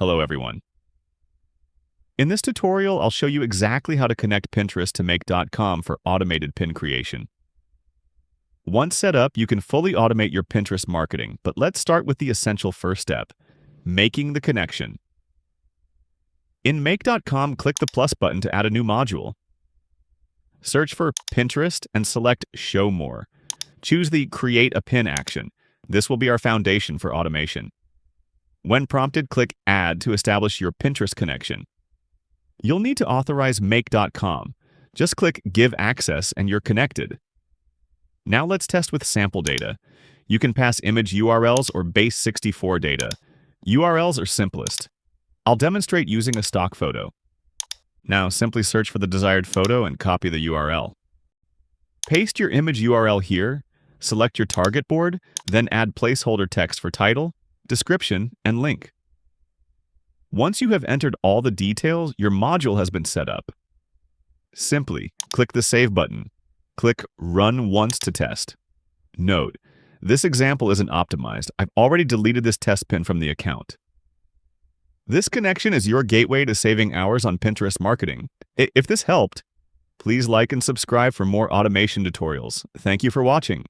Hello everyone. In this tutorial, I'll show you exactly how to connect Pinterest to Make.com for automated pin creation. Once set up, you can fully automate your Pinterest marketing, but let's start with the essential first step, making the connection. In Make.com, click the plus button to add a new module. Search for Pinterest and select Show More. Choose the Create a Pin action. This will be our foundation for automation. When prompted, click Add to establish your Pinterest connection. You'll need to authorize Make.com. Just click Give Access and you're connected. Now let's test with sample data. You can pass image URLs or base64 data. URLs are simplest. I'll demonstrate using a stock photo. Now simply search for the desired photo and copy the URL. Paste your image URL here, select your target board, then add placeholder text for title, description, and link. Once you have entered all the details, your module has been set up. Simply click the Save button. Click Run Once to test. Note, this example isn't optimized. I've already deleted this test pin from the account. This connection is your gateway to saving hours on Pinterest marketing. If this helped, please like and subscribe for more automation tutorials. Thank you for watching.